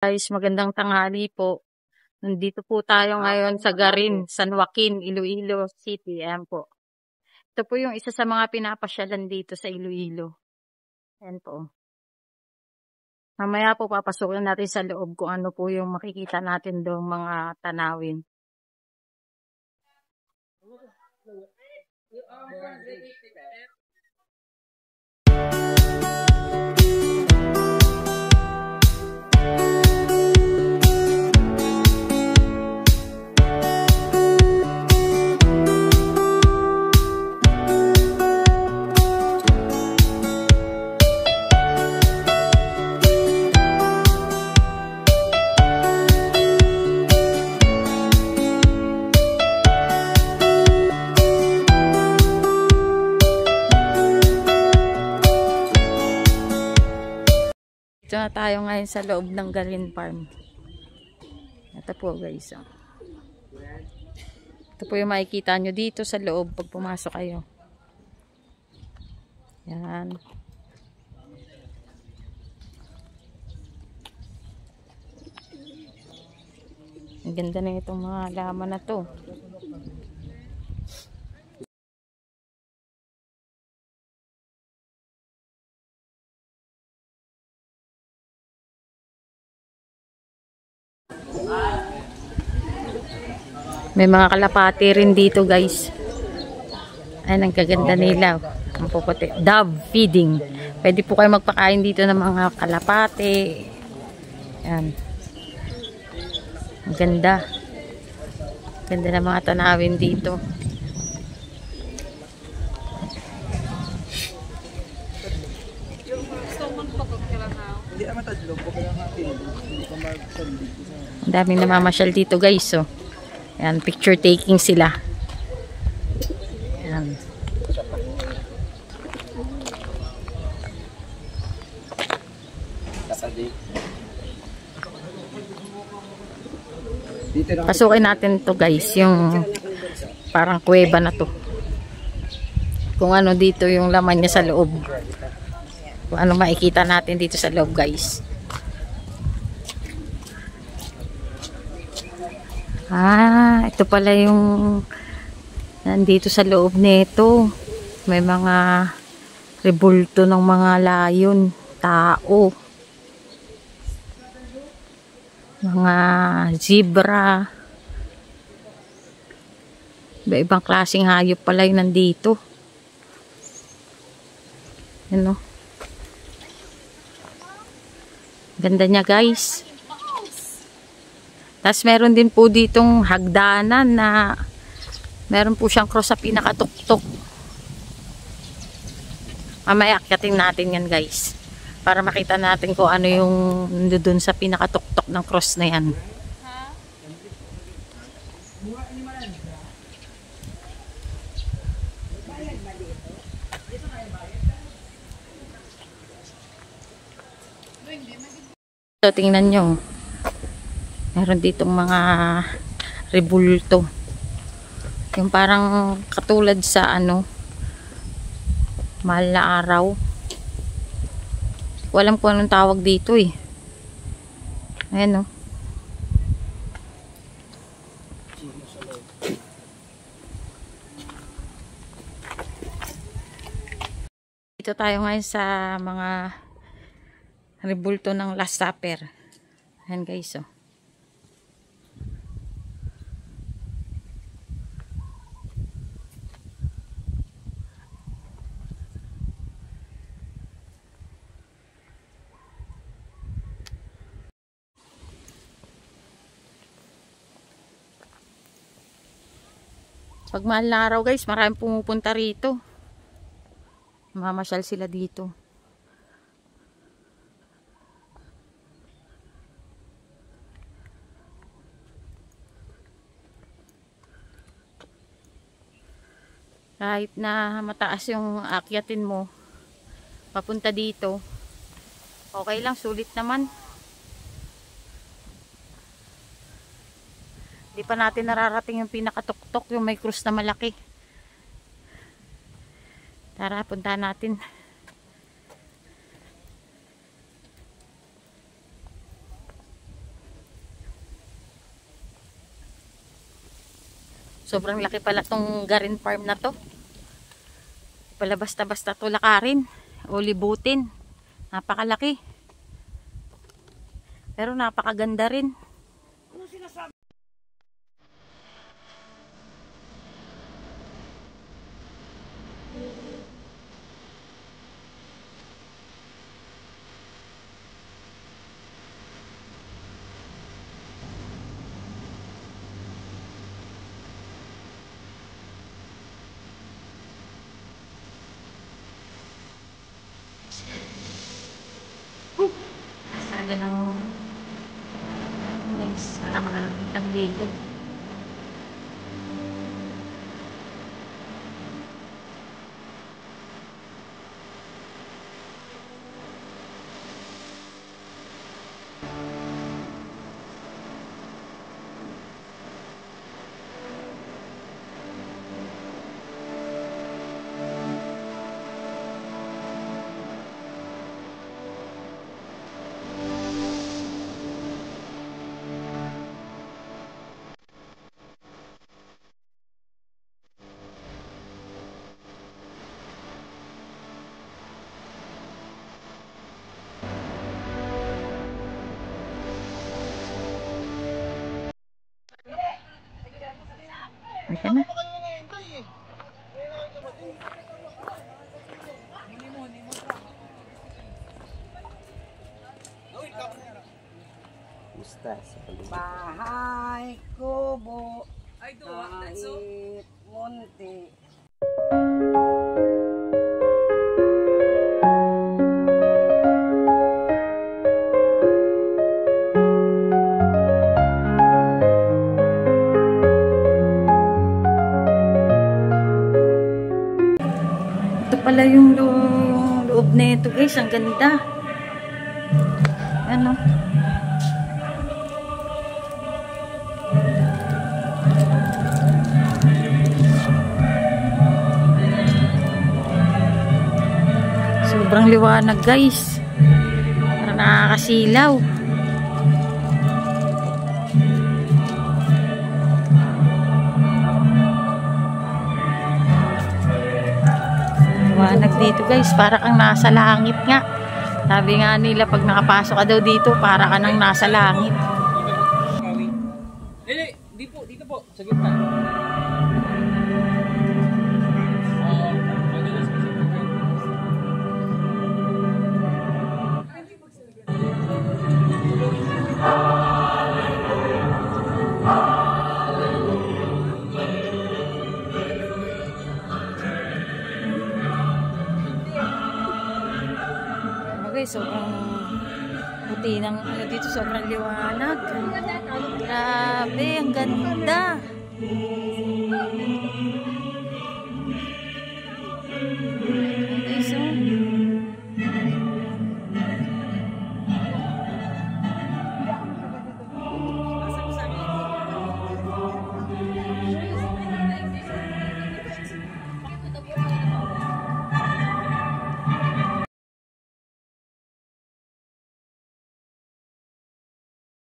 Guys, magandang tanghali po. Nandito po tayo ngayon sa Garin, San Joaquin, Iloilo City. Ayan po. Ito po yung isa sa mga pinapasyalan dito sa Iloilo. Ayan po. Mamaya po papasukin natin sa loob kung ano po yung makikita natin doon mga tanawin. Ito na tayo ngayon sa loob ng Garin Farm. Ito po guys. Oh. Ito po yung makikita nyo dito sa loob pag pumasok kayo. Yan. Ang ganda na itong mga laman na to. May mga kalapati rin dito guys. Ayan, ang kaganda nila. Ang puputi. Dove feeding. Pwede po kayo magpakain dito ng mga kalapati. Ayan. Ang ganda. Ganda ng mga tanawin dito. Ang daming namamasyal dito guys. Oh. Ayan, picture taking sila. Ayan. Pasukin natin to guys, yung parang kuweba na to. Kung ano dito yung laman niya sa loob. Kung ano makikita natin dito sa loob guys. Ito pala yung nandito sa loob nito. May mga rebulto ng mga layon, tao, mga zebra. Iba-ibang klaseng hayop pala yung nandito. Ano? Ganda niya guys. Tapos meron din po ditong hagdanan na meron po siyang cross sa pinakatuktok. Mamaya akyatin natin yan guys. Para makita natin kung ano yung doon sa pinakatuktok ng cross na yan. So tingnan nyo. Meron ditong mga rebulto. Yung parang katulad sa ano, mahal na araw. Walang kung anong tawag dito eh. Ayan o. Dito tayo ngayon sa mga rebulto ng Last Supper. Ayan guys o. Pag mahal na araw guys, maraming pumupunta rito. Mamasyal sila dito. Kahit na mataas yung akyatin mo, papunta dito, okay lang, sulit naman. Di pa natin nararating yung pinakatuktok, yung may krus na malaki. Tara, puntahan natin. Sobrang laki pala tong Garin Farm na to. Pala basta-basta to lakarin o libutin. Napakalaki. Pero napakaganda rin. Saga ng next ng dito. Ayan na. Bahay, kubo, kahit munti. Ito pala yung loob nito guys. Ang ganda. Ano? Sobrang liwanag guys. Para nakakasilaw. Liwanag dito guys. Para kang nasa langit nga. Sabi nga nila pag nakapasok ka daw dito, para ka nang nasa langit. Di po, dito po, sa gitna. Guys, sobrang puti ng ano dito, sobrang liwanag. Grabe, ang ganda.